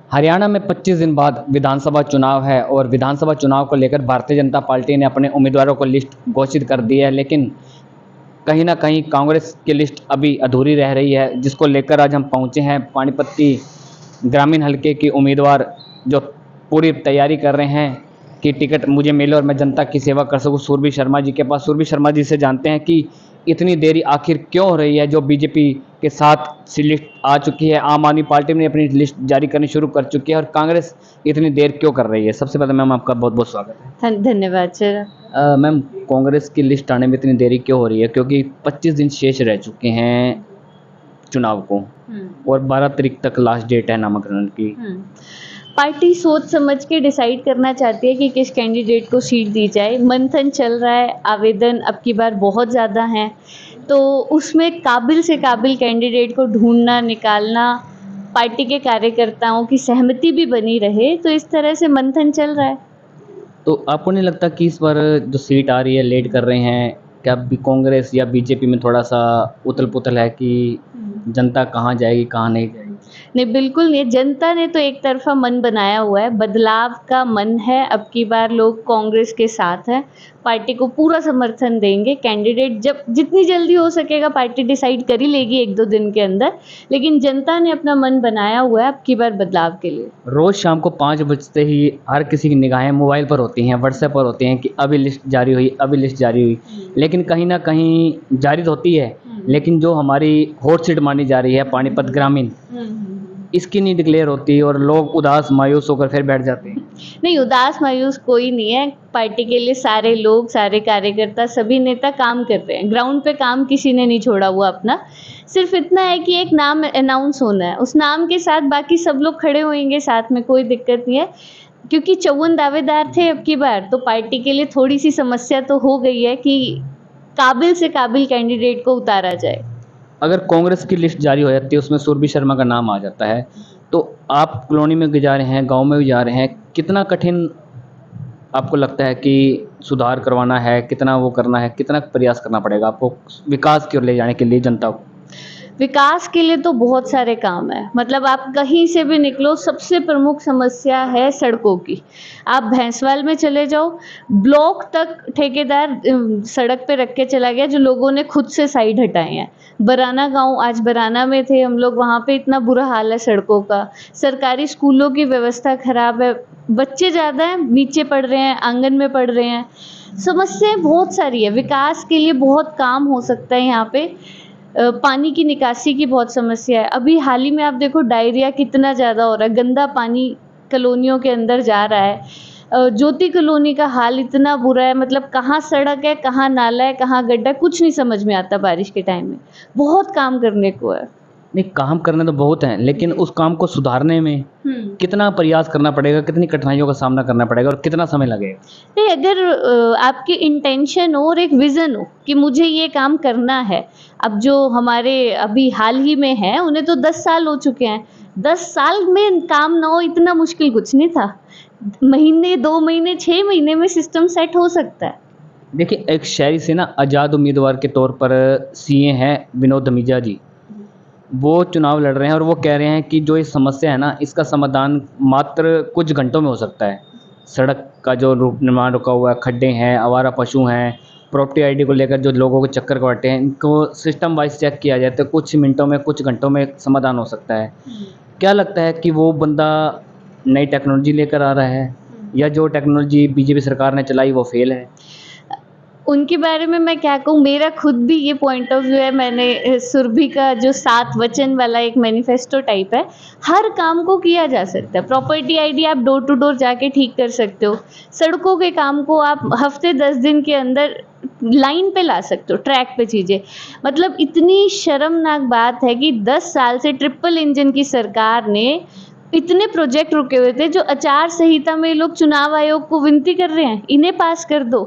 हरियाणा में 25 दिन बाद विधानसभा चुनाव है और विधानसभा चुनाव को लेकर भारतीय जनता पार्टी ने अपने उम्मीदवारों को लिस्ट घोषित कर दी है, लेकिन कहीं ना कहीं कांग्रेस की लिस्ट अभी अधूरी रह रही है, जिसको लेकर आज हम पहुंचे हैं पानीपत्ती ग्रामीण हलके के उम्मीदवार जो पूरी तैयारी कर रहे हैं कि टिकट मुझे मिले और मैं जनता की सेवा कर सकूं, सुरभि शर्मा जी के पास। सुरभि शर्मा जी से जानते हैं कि इतनी देरी आखिर क्यों हो रही है, जो बीजेपी के साथ सी लिस्ट आ चुकी है, आम आदमी पार्टी ने अपनी लिस्ट जारी करनी शुरू कर चुकी है और कांग्रेस इतनी देर क्यों कर रही है। सबसे पहले मैम आपका बहुत बहुत स्वागत है। धन्यवाद सर। मैम, कांग्रेस की लिस्ट आने में इतनी देरी क्यों हो रही है, क्योंकि 25 दिन शेष रह चुके हैं चुनाव को और 12 तारीख तक लास्ट डेट है नामांकन की। पार्टी सोच समझ के डिसाइड करना चाहती है कि किस कैंडिडेट को सीट दी जाए। मंथन चल रहा है, आवेदन अब की बार बहुत ज़्यादा हैं, तो उसमें काबिल से काबिल कैंडिडेट को ढूंढना निकालना, पार्टी के कार्यकर्ताओं की सहमति भी बनी रहे, तो इस तरह से मंथन चल रहा है। तो आपको नहीं लगता कि इस बार जो सीट आ रही है लेट कर रहे हैं, क्या कांग्रेस या बीजेपी में थोड़ा सा उथल पुथल है कि जनता कहाँ जाएगी कहाँ नहीं जाएगी? नहीं, बिल्कुल नहीं। जनता ने तो एक तरफा मन बनाया हुआ है, बदलाव का मन है। अब की बार लोग कांग्रेस के साथ हैं, पार्टी को पूरा समर्थन देंगे। कैंडिडेट जब जितनी जल्दी हो सकेगा पार्टी डिसाइड कर ही लेगी 1-2 दिन के अंदर, लेकिन जनता ने अपना मन बनाया हुआ है अब की बार बदलाव के लिए। रोज शाम को 5 बजते ही हर किसी की निगाहें मोबाइल पर होती हैं, व्हाट्सएप पर होती हैं कि अभी लिस्ट जारी हुई, अभी लिस्ट जारी हुई। लेकिन कहीं ना कहीं जारी तो होती है, लेकिन जो हमारी हॉट सीट मानी जा रही है पानीपत ग्रामीण, इसकी नहीं डिक्लेयर होती और लोग उदास मायूस होकर फिर बैठ जाते हैं। नहीं, उदास मायूस कोई नहीं है। पार्टी के लिए सारे लोग, सारे कार्यकर्ता, सभी नेता काम कर रहे हैं। ग्राउंड पे काम किसी ने नहीं छोड़ा हुआ अपना। सिर्फ इतना है कि एक नाम अनाउंस होना है, उस नाम के साथ बाकी सब लोग खड़े होंगे साथ में, कोई दिक्कत नहीं है। क्योंकि 54 दावेदार थे अब की बार, तो पार्टी के लिए थोड़ी सी समस्या तो हो गई है कि काबिल से काबिल कैंडिडेट को उतारा जाए। अगर कांग्रेस की लिस्ट जारी हो जाती है, उसमें सुरभि शर्मा का नाम आ जाता है, तो आप कॉलोनी में भी जा रहे हैं, गांव में भी जा रहे हैं, कितना कठिन आपको लगता है कि सुधार करवाना है, कितना वो करना है, कितना प्रयास करना पड़ेगा आपको विकास की ओर ले जाने के लिए जनता को? विकास के लिए तो बहुत सारे काम है। मतलब आप कहीं से भी निकलो, सबसे प्रमुख समस्या है सड़कों की। आप भैंसवाल में चले जाओ, ब्लॉक तक ठेकेदार सड़क पे रख के चला गया, जो लोगों ने खुद से साइड हटाए हैं। बराना गांव, आज बराना में थे हम लोग, वहाँ पे इतना बुरा हाल है सड़कों का। सरकारी स्कूलों की व्यवस्था खराब है, बच्चे ज़्यादा हैं, नीचे पढ़ रहे हैं, आंगन में पढ़ रहे हैं। समस्याएं बहुत सारी है, विकास के लिए बहुत काम हो सकता है यहाँ पे। पानी की निकासी की बहुत समस्या है। अभी हाल ही में आप देखो डायरिया कितना ज़्यादा हो रहा है, गंदा पानी कॉलोनियों के अंदर जा रहा है। ज्योति कॉलोनी का हाल इतना बुरा है, मतलब कहाँ सड़क है, कहाँ नाला है, कहाँ गड्ढा है, कुछ नहीं समझ में आता बारिश के टाइम में। बहुत काम करने को है। नहीं, काम करने तो बहुत हैं, लेकिन उस काम को सुधारने में कितना प्रयास करना पड़ेगा, कितनी कठिनाइयों का सामना करना पड़ेगा और कितना समय लगेगा? नहीं, अगर आपकी इंटेंशन हो और एक विज़न हो कि मुझे ये काम करना है। अब जो हमारे अभी हाल ही में है, उन्हें तो 10 साल हो चुके हैं। 10 साल में काम ना हो, इतना मुश्किल कुछ नहीं था। महीने, 2 महीने, 6 महीने में सिस्टम सेट हो सकता है। देखिए, एक शहरी से ना आज़ाद उम्मीदवार के तौर पर सीए हैं विनोद धमीजा जी, वो चुनाव लड़ रहे हैं और वो कह रहे हैं कि जो ये समस्या है ना, इसका समाधान मात्र कुछ घंटों में हो सकता है। सड़क का जो रूप निर्माण रुका हुआ है, खड्डे हैं, आवारा पशु हैं, प्रॉपर्टी आईडी को लेकर जो लोगों को चक्कर काटते हैं, इनको सिस्टम वाइज चेक किया जाए तो कुछ मिनटों में, कुछ घंटों में समाधान हो सकता है। क्या लगता है कि वो बंदा नई टेक्नोलॉजी लेकर आ रहा है या जो टेक्नोलॉजी बीजेपी सरकार ने चलाई वो फेल है? उनके बारे में मैं क्या कहूँ, मेरा खुद भी ये पॉइंट ऑफ व्यू है। मैंने सुरभि का जो 7 वचन वाला एक मैनिफेस्टो टाइप है, हर काम को किया जा सकता है। प्रॉपर्टी आईडी आप डोर टू डोर जाके ठीक कर सकते हो। सड़कों के काम को आप हफ्ते 10 दिन के अंदर लाइन पे ला सकते हो, ट्रैक पे चीज़ें। मतलब इतनी शर्मनाक बात है कि 10 साल से ट्रिपल इंजन की सरकार ने इतने प्रोजेक्ट रुके हुए थे, जो आचार संहिता में लोग चुनाव आयोग को विनती कर रहे हैं इन्हें पास कर दो।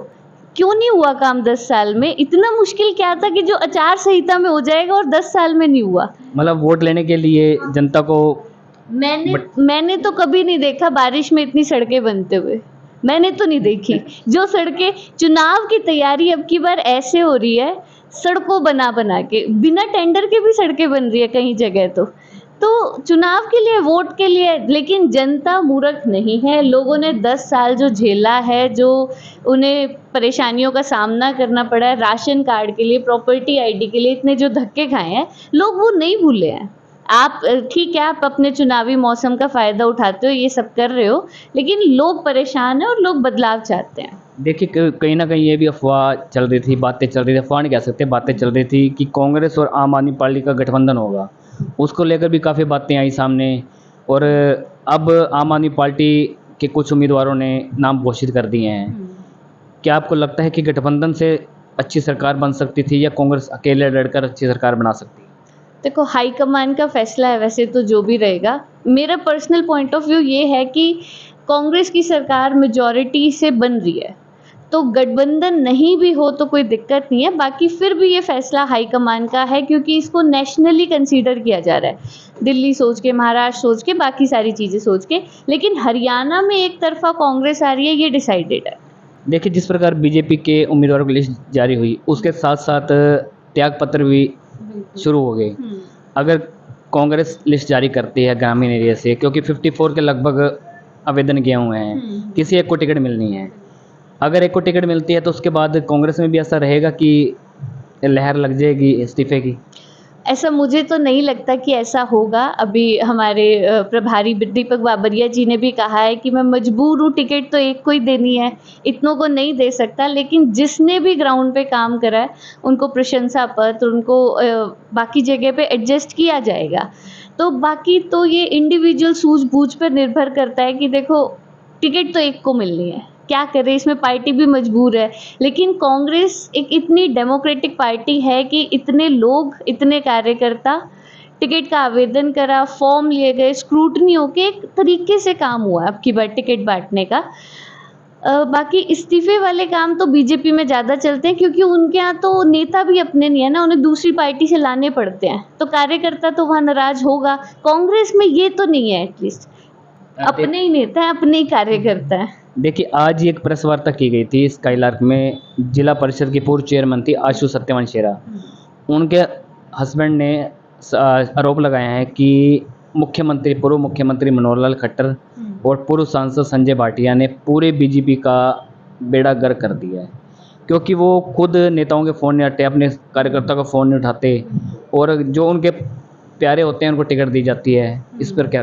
क्यों नहीं हुआ काम 10 साल में? इतना मुश्किल क्या था कि जो आचार संहिता में हो जाएगा और 10 साल में नहीं हुआ? मतलब वोट लेने के लिए जनता को मैंने तो कभी नहीं देखा बारिश में इतनी सड़कें बनते हुए। मैंने तो नहीं देखी। जो सड़कें, चुनाव की तैयारी अब की बार ऐसे हो रही है, सड़कों बना बना के, बिना टेंडर के भी सड़कें बन रही है कई जगह। तो तो चुनाव के लिए, वोट के लिए, लेकिन जनता मूर्ख नहीं है। लोगों ने 10 साल जो झेला है, जो उन्हें परेशानियों का सामना करना पड़ा है, राशन कार्ड के लिए, प्रॉपर्टी आईडी के लिए इतने जो धक्के खाए हैं, लोग वो नहीं भूले हैं। आप ठीक है, आप अपने चुनावी मौसम का फ़ायदा उठाते हो, ये सब कर रहे हो, लेकिन लोग परेशान हैं और लोग बदलाव चाहते हैं। देखिए कहीं ना कहीं ये भी अफवाह चल रही थी, बातें चल रही थी, अफवाह नहीं कह सकते, बातें चल रही थी कि कांग्रेस और आम आदमी पार्टी का गठबंधन होगा। उसको लेकर भी काफ़ी बातें आई सामने, और अब आम आदमी पार्टी के कुछ उम्मीदवारों ने नाम घोषित कर दिए हैं। क्या आपको लगता है कि गठबंधन से अच्छी सरकार बन सकती थी, या कांग्रेस अकेले लड़कर अच्छी सरकार बना सकती है? देखो, हाईकमान का फैसला है वैसे तो जो भी रहेगा। मेरा पर्सनल पॉइंट ऑफ व्यू ये है कि कांग्रेस की सरकार मेजॉरिटी से बन रही है, तो गठबंधन नहीं भी हो तो कोई दिक्कत नहीं है। बाकी फिर भी ये फैसला हाईकमान का है, क्योंकि इसको नेशनली कंसीडर किया जा रहा है, दिल्ली सोच के, महाराष्ट्र सोच के, बाकी सारी चीज़ें सोच के। लेकिन हरियाणा में एक तरफा कांग्रेस आ रही है, ये डिसाइडेड है। देखिए जिस प्रकार बीजेपी के उम्मीदवारों की लिस्ट जारी हुई, उसके साथ साथ त्यागपत्र भी शुरू हो गए। अगर कांग्रेस लिस्ट जारी करती है ग्रामीण एरिया से, क्योंकि 54 के लगभग आवेदन किए हुए हैं, किसी एक को टिकट मिलनी है, अगर एक को टिकट मिलती है तो उसके बाद कांग्रेस में भी ऐसा रहेगा कि लहर लग जाएगी इस्तीफे की? ऐसा मुझे तो नहीं लगता कि ऐसा होगा। अभी हमारे प्रभारी दीपक बाबरिया जी ने भी कहा है कि मैं मजबूर हूँ, टिकट तो एक को ही देनी है, इतनों को नहीं दे सकता। लेकिन जिसने भी ग्राउंड पे काम करा है, उनको प्रशंसा पत्र, उनको बाकी जगह पे एडजस्ट किया जाएगा। तो बाकी तो ये इंडिविजुअल सूझबूझ पर निर्भर करता है कि देखो, टिकट तो एक को मिलनी है, क्या करे, इसमें पार्टी भी मजबूर है। लेकिन कांग्रेस एक इतनी डेमोक्रेटिक पार्टी है कि इतने लोग, इतने कार्यकर्ता, टिकट का आवेदन करा, फॉर्म लिए गए, स्क्रूटनी होके एक तरीके से काम हुआ अब की बार टिकट बांटने का। बाकी इस्तीफे वाले काम तो बीजेपी में ज़्यादा चलते हैं, क्योंकि उनके यहाँ तो नेता भी अपने नहीं है ना, उन्हें दूसरी पार्टी से लाने पड़ते हैं, तो कार्यकर्ता तो वहाँ नाराज होगा। कांग्रेस में ये तो नहीं है, एटलीस्ट अपने ही नेता है, अपने ही कार्यकर्ता है। देखिए आज ही एक प्रेस वार्ता की गई थी स्काईलार्क में, जिला परिषद की पूर्व चेयरमैन थी आशु सत्यवान शेरा। उनके हस्बैंड ने आरोप लगाया है कि मुख्यमंत्री, पूर्व मुख्यमंत्री मनोहर लाल खट्टर और पूर्व सांसद संजय भाटिया ने पूरे बीजेपी का बेड़ा गर्क कर दिया है, क्योंकि वो खुद नेताओं के फ़ोन नहीं उठाते, अपने कार्यकर्ता का फ़ोन नहीं उठाते, और जो उनके प्यारे होते हैं उनको टिकट दी जाती है। इस पर क्या?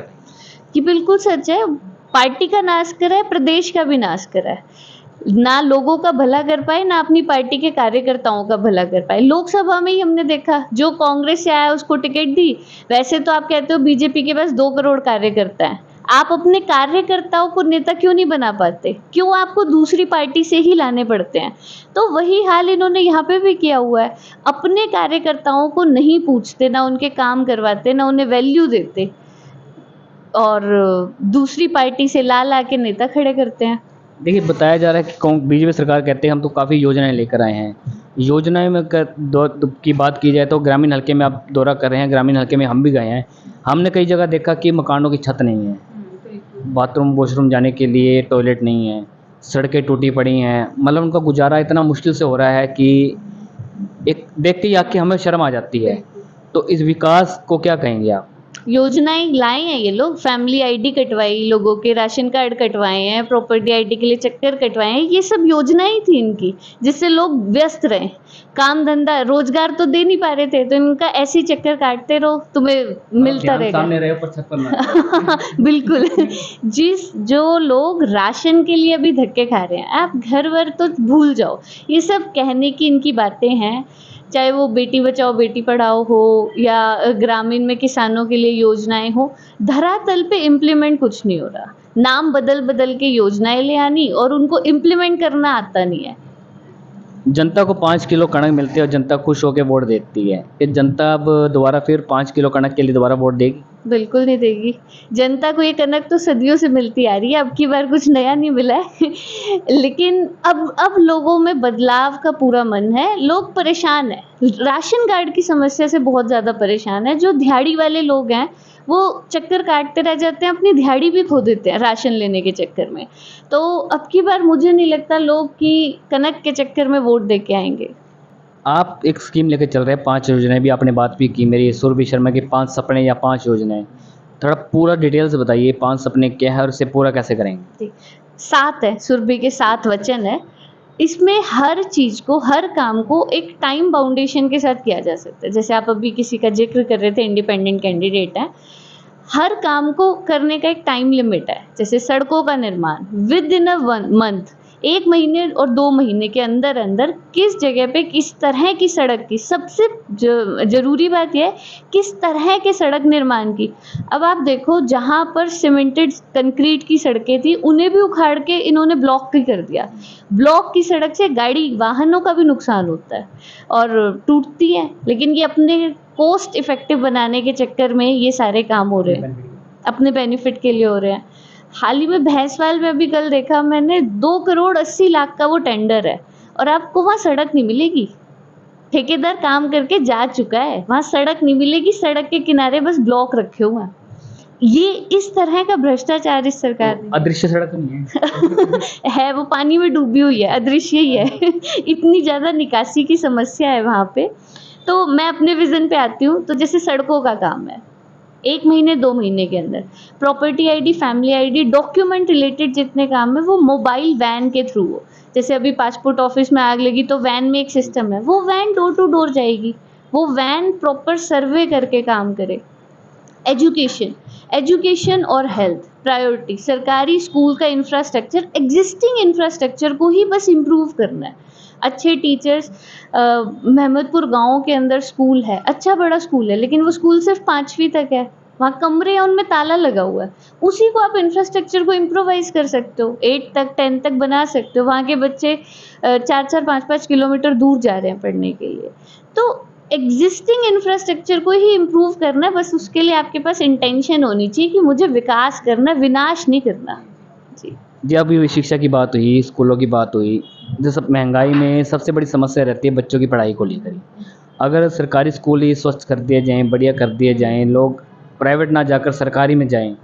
कि बिल्कुल सच है, पार्टी का नाश करा है, प्रदेश का भी नाश करा है। ना लोगों का भला कर पाए, ना अपनी पार्टी के कार्यकर्ताओं का भला कर पाए। लोकसभा में ही हमने देखा, जो कांग्रेस से आया उसको टिकट दी। वैसे तो आप कहते हो बीजेपी के पास 2 करोड़ कार्यकर्ता हैं, आप अपने कार्यकर्ताओं को नेता क्यों नहीं बना पाते? क्यों आपको दूसरी पार्टी से ही लाने पड़ते हैं? तो वही हाल इन्होंने यहाँ पे भी किया हुआ है। अपने कार्यकर्ताओं को नहीं पूछते, ना उनके काम करवाते, ना उन्हें वैल्यू देते, और दूसरी पार्टी से ला के नेता खड़े करते हैं। देखिए बताया जा रहा है कि बीजेपी सरकार कहते हैं हम तो काफ़ी योजनाएं लेकर आए हैं। योजनाएं में की बात की जाए तो ग्रामीण हल्के में आप दौरा कर रहे हैं, ग्रामीण हल्के में हम भी गए हैं। हमने कई जगह देखा कि मकानों की छत नहीं है, बाथरूम वॉशरूम जाने के लिए टॉयलेट नहीं है, सड़कें टूटी पड़ी हैं, मतलब उनका गुजारा इतना मुश्किल से हो रहा है कि एक देख के आके हमें शर्म आ जाती है। तो इस विकास को क्या कहेंगे आप? योजनाएं लाए हैं ये लोग, फैमिली आईडी कटवाई, लोगों के राशन कार्ड कटवाए हैं, प्रॉपर्टी आईडी के लिए चक्कर कटवाए हैं, ये सब योजनाएं थी इनकी, जिससे लोग व्यस्त रहे, काम धंधा रोजगार तो दे नहीं पा रहे थे, तो इनका ऐसे ही चक्कर काटते रहो, तुम्हें मिलता रहेगा। सामने रहे ऊपर छत पर ना। बिल्कुल। जो लोग राशन के लिए अभी धक्के खा रहे हैं, आप घर वर तो भूल जाओ, ये सब कहने की इनकी बातें हैं। चाहे वो बेटी बचाओ बेटी पढ़ाओ हो, या ग्रामीण में किसानों के लिए योजनाएं हो, धरातल पे इम्प्लीमेंट कुछ नहीं हो रहा। नाम बदल बदल के योजनाएं ले आनी, और उनको इम्प्लीमेंट करना आता नहीं है। जनता को 5 किलो कणक मिलते हैं और जनता खुश होकर वोट देती है। ये जनता अब दोबारा फिर 5 किलो कणक के लिए दोबारा वोट देगी? बिल्कुल नहीं देगी। जनता को ये कनक तो सदियों से मिलती आ रही है, अब की बार कुछ नया नहीं मिला है। लेकिन अब लोगों में बदलाव का पूरा मन है, लोग परेशान हैं, राशन कार्ड की समस्या से बहुत ज़्यादा परेशान है। जो दिहाड़ी वाले लोग हैं वो चक्कर काटते रह जाते हैं, अपनी दिहाड़ी भी खो देते हैं राशन लेने के चक्कर में। तो अब की बार मुझे नहीं लगता लोग कि कनक के चक्कर में वोट दे के आएंगे। आप एक स्कीम लेके चल रहे हैं, 5 योजनाएँ भी आपने बात भी की मेरी सुरभि शर्मा की 5 सपने या 5 योजनाएँ। थोड़ा पूरा डिटेल से बताइए 5 सपने क्या है और इसे पूरा कैसे करेंगे? जी, 7 है, सुरभि के 7 वचन है। इसमें हर चीज़ को, हर काम को एक टाइम बाउंडेशन के साथ किया जा सकता है। जैसे आप अभी किसी का ज़िक्र कर रहे थे, इंडिपेंडेंट कैंडिडेट हैं। हर काम को करने का एक टाइम लिमिट है। जैसे सड़कों का निर्माण विदिन अ 1 मंथ, 1 महीने और 2 महीने के अंदर-अंदर किस जगह पे किस तरह की सड़क की, सबसे ज़रूरी बात ये है किस तरह के सड़क निर्माण की। अब आप देखो, जहाँ पर सीमेंटेड कंक्रीट की सड़कें थी उन्हें भी उखाड़ के इन्होंने ब्लॉक ही कर दिया। ब्लॉक की सड़क से गाड़ी वाहनों का भी नुकसान होता है और टूटती हैं, लेकिन ये अपने कॉस्ट इफ़ेक्टिव बनाने के चक्कर में ये सारे काम हो रहे हैं, अपने बेनिफिट के लिए हो रहे हैं। हाल ही में भैंसवाल में अभी कल देखा मैंने, 2 करोड़ 80 लाख का वो टेंडर है और आपको वहाँ सड़क नहीं मिलेगी। ठेकेदार काम करके जा चुका है, वहाँ सड़क नहीं मिलेगी, सड़क के किनारे बस ब्लॉक रखे हुए हैं। ये इस तरह का भ्रष्टाचार इस सरकार ने अदृश्य सड़क तो नहीं है? है, वो पानी में डूबी हुई है, अदृश्य ही है। इतनी ज़्यादा निकासी की समस्या है वहाँ पे। तो मैं अपने विज़न पे आती हूँ, तो जैसे सड़कों का काम है, 1 महीने 2 महीने के अंदर property ID, family ID, document related जितने काम है वो मोबाइल वैन के थ्रू हो। जैसे अभी पासपोर्ट ऑफिस में आग लगी तो वैन में एक सिस्टम है, वो वैन डोर टू डोर जाएगी, वो वैन प्रॉपर सर्वे करके काम करे। एजुकेशन और हेल्थ प्रायोरिटी, सरकारी स्कूल का इंफ्रास्ट्रक्चर, एग्जिस्टिंग इंफ्रास्ट्रक्चर को ही बस इम्प्रूव करना है। अच्छे टीचर्स, महमदपुर गांव के अंदर स्कूल है, अच्छा बड़ा स्कूल है, लेकिन वो स्कूल सिर्फ 5वीं तक है, वहाँ कमरे हैं, उनमें ताला लगा हुआ है। उसी को आप इंफ्रास्ट्रक्चर को इम्प्रोवाइज कर सकते हो, 8 तक 10 तक बना सकते हो। वहाँ के बच्चे 4-4 5-5 किलोमीटर दूर जा रहे हैं पढ़ने के लिए। तो एग्जिस्टिंग इंफ्रास्ट्रक्चर को ही इम्प्रूव करना है, बस उसके लिए आपके पास इंटेंशन होनी चाहिए कि मुझे विकास करना, विनाश नहीं करना। जी जी, अभी शिक्षा की बात हुई, स्कूलों की बात हुई, जो सब महंगाई में सबसे बड़ी समस्या रहती है बच्चों की पढ़ाई को लेकर ही। अगर सरकारी स्कूल ही स्वच्छ कर दिए जाएँ, बढ़िया कर दिए जाएँ, लोग प्राइवेट ना जाकर सरकारी में जाएँ,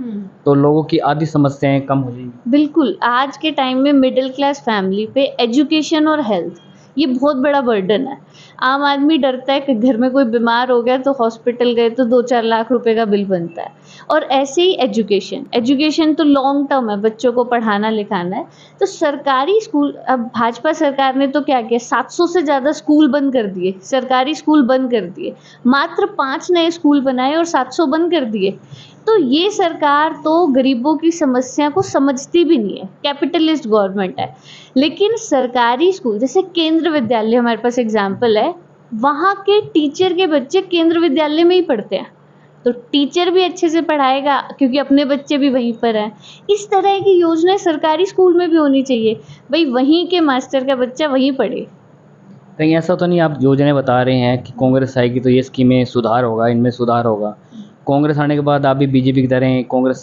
तो लोगों की आधी समस्याएँ कम हो जाएँगी। बिल्कुल, आज के टाइम में मिडिल क्लास फैमिली पे एजुकेशन और हेल्थ ये बहुत बड़ा बर्डन है। आम आदमी डरता है कि घर में कोई बीमार हो गया तो हॉस्पिटल गए तो 2-4 लाख रुपए का बिल बनता है। और ऐसे ही एजुकेशन तो लॉन्ग टर्म है, बच्चों को पढ़ाना लिखाना है। तो सरकारी स्कूल, अब भाजपा सरकार ने तो क्या किया, 700 से ज़्यादा स्कूल बंद कर दिए, सरकारी स्कूल बंद कर दिए, मात्र 5 नए स्कूल बनाए और 700 बंद कर दिए। तो ये सरकार तो गरीबों की समस्या को समझती भी नहीं है, कैपिटलिस्ट गवर्नमेंट है। लेकिन सरकारी स्कूल जैसे केंद्र विद्यालय, हमारे पास एग्जाम्पल है, वहाँ के टीचर के बच्चे केंद्र विद्यालय में ही पढ़ते हैं, तो टीचर भी अच्छे से पढ़ाएगा क्योंकि अपने बच्चे भी वहीं पर हैं। इस तरह की योजनाएं सरकारी स्कूल में भी होनी चाहिए, भाई वहीं के मास्टर का बच्चा वहीं पढ़े। कहीं ऐसा तो नहीं आप योजनाएँ बता रहे हैं कि कांग्रेस आएगी तो ये स्कीमें सुधार होगा, इनमें सुधार होगा। कांग्रेस आने के बाद आप भी बीजेपी की तरह कांग्रेस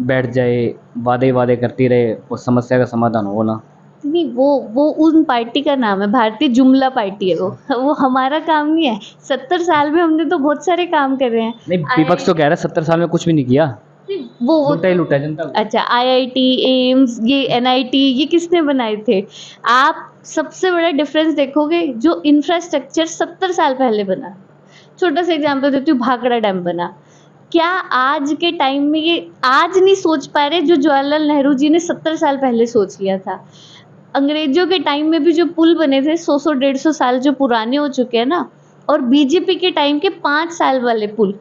बैठ जाए, वादे ही वादे करती रहे, उस समस्या का समाधान हो ना? नहीं, वो उन पार्टी का नाम है, भारतीय जुमला पार्टी है वो हमारा काम नहीं है। 70 साल में हमने तो बहुत सारे काम कर रहे हैं। नहीं, विपक्ष तो कह रहा है 70 साल में कुछ भी नहीं किया, वो लूटा ही लूटा जनता को। अच्छा, आईआईटी, एम्स, ये एनआईटी, ये किसने बनाए थे? आप सबसे बड़ा डिफरेंस देखोगे, जो इंफ्रास्ट्रक्चर 70 साल पहले बना, छोटा सा एग्जांपल देती हूँ, भाखड़ा डैम बना, क्या आज के टाइम में ये आज नहीं सोच पा रहे जो जवाहरलाल नेहरू जी ने 70 साल पहले सोच लिया था? अंग्रेजों के टाइम में भी जो पुल बने थे 100 150 साल जो पुराने हो चुके हैं ना, और बीजेपी के टाइम के 5 साल वाले पुल,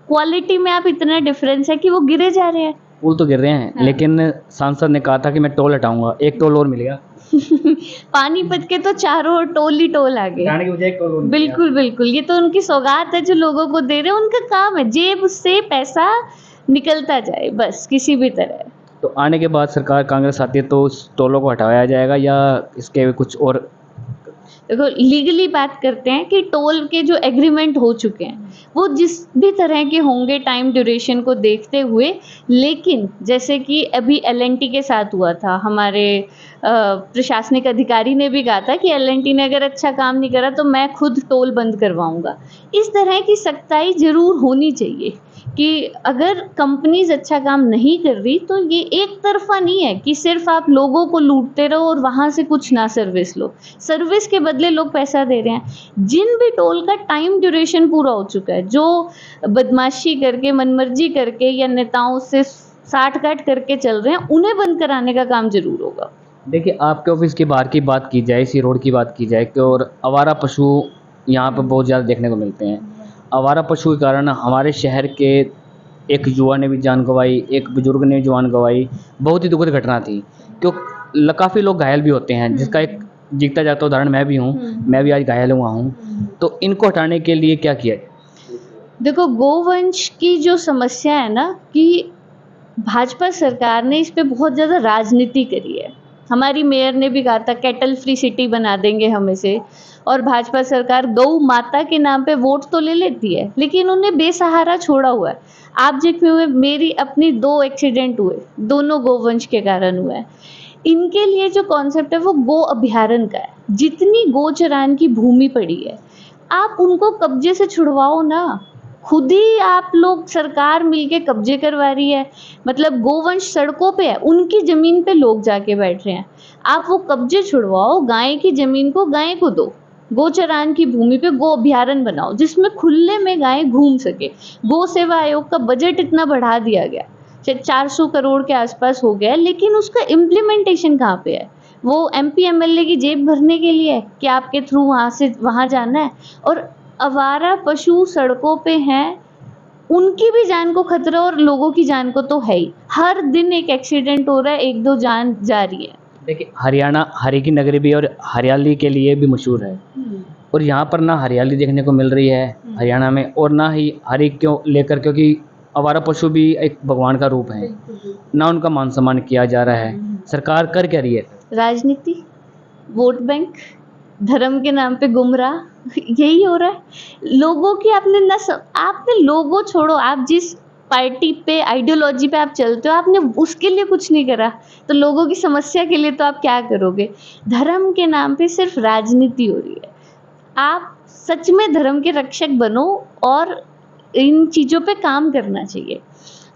क्वालिटी में आप इतना डिफरेंस है कि वो गिरे जा रहे हैं। पुल तो गिर रहे हैं, हाँ। लेकिन सांसद ने कहा था कि मैं टोल हटाऊंगा, एक टोल और मिल गया। पानीपत के तो चारों ओर टोल ही टोल आ गए। हटाने की बजाय एक टोल और मिल गया। बिल्कुल बिल्कुल, ये तो उनकी सौगात है जो लोगों को दे रहे हैं, उनका काम है, जेब से पैसा निकलता जाए बस किसी भी तरह। तो आने के बाद सरकार कांग्रेस आती है तो उस टोलों को हटाया जाएगा या इसके कुछ और? देखो, लीगली बात करते हैं कि टोल के जो एग्रीमेंट हो चुके हैं वो जिस भी तरह के होंगे टाइम ड्यूरेशन को देखते हुए, लेकिन जैसे कि अभी एलएनटी के साथ हुआ था, हमारे प्रशासनिक अधिकारी ने भी कहा था कि एलएनटी ने अगर अच्छा काम नहीं करा तो मैं खुद टोल बंद करवाऊंगा। इस तरह की सख्ताई ज़रूर होनी चाहिए, कि अगर कंपनीज अच्छा काम नहीं कर रही तो ये एक तरफा नहीं है कि सिर्फ आप लोगों को लूटते रहो और वहाँ से कुछ ना सर्विस लो। सर्विस के बदले लोग पैसा दे रहे हैं। जिन भी टोल का टाइम ड्यूरेशन पूरा हो चुका है, जो बदमाशी करके, मनमर्जी करके या नेताओं से साठ गांठ करके चल रहे हैं, उन्हें बंद कराने का काम जरूर होगा। देखिए, आपके ऑफिस के बाहर की बात की जाए, इसी रोड की बात की जाए कि और आवारा पशु यहाँ पर बहुत ज़्यादा देखने को मिलते हैं। आवारा पशु के कारण हमारे शहर के एक युवा ने भी जान गंवाई, एक बुजुर्ग ने भी जान गंवाई। बहुत ही दुखद घटना थी, क्यों काफ़ी लोग घायल भी होते हैं, जिसका एक जीता जागता उदाहरण मैं भी हूँ। मैं भी आज घायल हुआ हूँ। तो इनको हटाने के लिए क्या किया जाए? देखो, गोवंश की जो समस्या है ना, कि भाजपा सरकार ने इस पे बहुत ज़्यादा राजनीति करी है। हमारी मेयर ने भी कहा था कैटल फ्री सिटी बना देंगे हम इसे, और भाजपा सरकार गौ माता के नाम पे वोट तो ले लेती है, लेकिन उन्हें बेसहारा छोड़ा हुआ है। आप देखे हुए मेरी अपनी 2 एक्सीडेंट हुए, दोनों गोवंश के कारण हुए हैं। इनके लिए जो कॉन्सेप्ट है वो गो अभयारण्य का है। जितनी गोचरान की भूमि पड़ी है, आप उनको कब्जे से छुड़वाओ ना। खुद ही आप लोग सरकार मिलके कब्जे करवा रही है। मतलब गोवंश सड़कों पे है, उनकी जमीन पे लोग जाके बैठ रहे हैं। आप वो कब्जे छुड़वाओ, गाय की जमीन को गाय को दो, गोचरान की भूमि पे गो अभयारण्य बनाओ जिसमें खुले में गाय घूम सके। गो सेवा आयोग का बजट इतना बढ़ा दिया गया, शायद 400 करोड़ के आसपास हो गया, लेकिन उसका इम्प्लीमेंटेशन कहाँ पे है? वो MP MLA की जेब भरने के लिए है कि आपके थ्रू वहाँ से वहाँ जाना है। और आवारा पशु सड़कों पे हैं, उनकी भी जान को खतरा और लोगों की जान को तो है ही। हर दिन एक एक्सीडेंट हो रहा है, 1-2 जान जा रही है। देखिए, हरियाणा हरी की नगरी भी और हरियाली के लिए भी मशहूर है, और यहाँ पर ना हरियाली देखने को मिल रही है हरियाणा में, और ना ही हरी क्यों लेकर, क्योंकि आवारा पशु भी एक भगवान का रूप है, ना उनका मान सम्मान किया जा रहा है। सरकार कर क्या रही है? राजनीति, वोट बैंक, धर्म के नाम पे गुमराह, यही हो रहा है। लोगों की आपने लोगों छोड़ो, आप जिस पार्टी पे, आइडियोलॉजी पे आप चलते हो, आपने उसके लिए कुछ नहीं करा, तो लोगों की समस्या के लिए तो आप क्या करोगे? धर्म के नाम पे सिर्फ राजनीति हो रही है। आप सच में धर्म के रक्षक बनो और इन चीज़ों पे काम करना चाहिए।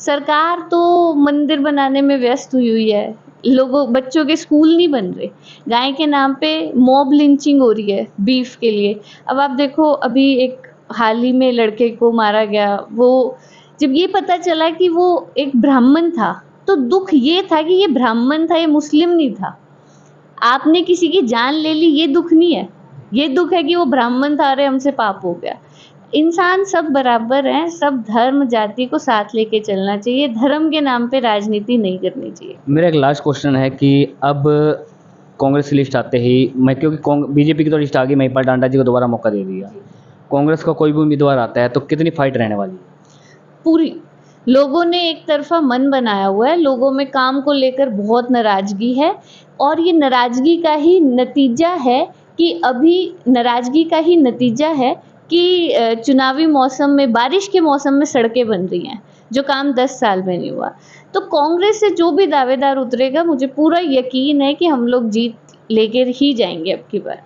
सरकार तो मंदिर बनाने में व्यस्त हुई है, बच्चों के स्कूल नहीं बन रहे, गाय के नाम पे मॉब लिंचिंग हो रही है बीफ के लिए। अब आप देखो, अभी एक हाल ही में लड़के को मारा गया, वो जब ये पता चला कि वो एक ब्राह्मण था, तो दुख ये था कि ये ब्राह्मण था, ये मुस्लिम नहीं था। आपने किसी की जान ले ली, ये दुख नहीं है। ये दुख है कि वो ब्राह्मण था, अरे हमसे पाप हो गया। इंसान सब बराबर हैं, सब धर्म जाति को साथ लेके चलना चाहिए। धर्म के नाम पे राजनीति नहीं करनी चाहिए। मेरा एक लास्ट क्वेश्चन है कि अब कांग्रेस की लिस्ट आते ही, मैं क्योंकि बीजेपी की तो लिस्ट आ गई, महिपाल डांडा जी को दोबारा मौका दे दिया, कांग्रेस का कोई भी उम्मीदवार आता है तो कितनी फाइट रहने वाली है? पूरी। लोगों ने एक तरफा मन बनाया हुआ है, लोगों में काम को लेकर बहुत नाराजगी है, और ये नाराजगी का ही नतीजा है कि चुनावी मौसम में, बारिश के मौसम में सड़कें बन रही हैं, जो काम 10 साल में नहीं हुआ। तो कांग्रेस से जो भी दावेदार उतरेगा, मुझे पूरा यकीन है कि हम लोग जीत लेकर ही जाएंगे अब की बार।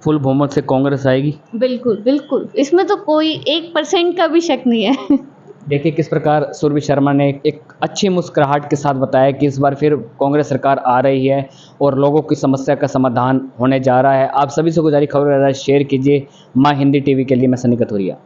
फुल बहुमत से कांग्रेस आएगी? बिल्कुल बिल्कुल, इसमें तो कोई 1% का भी शक नहीं है। देखिए किस प्रकार सुरभि शर्मा ने एक अच्छी मुस्कुराहट के साथ बताया कि इस बार फिर कांग्रेस सरकार आ रही है और लोगों की समस्या का समाधान होने जा रहा है। आप सभी से गुजारिश, खबर शेयर कीजिए। माँ हिंदी टीवी के लिए मैं सनी कथुरिया।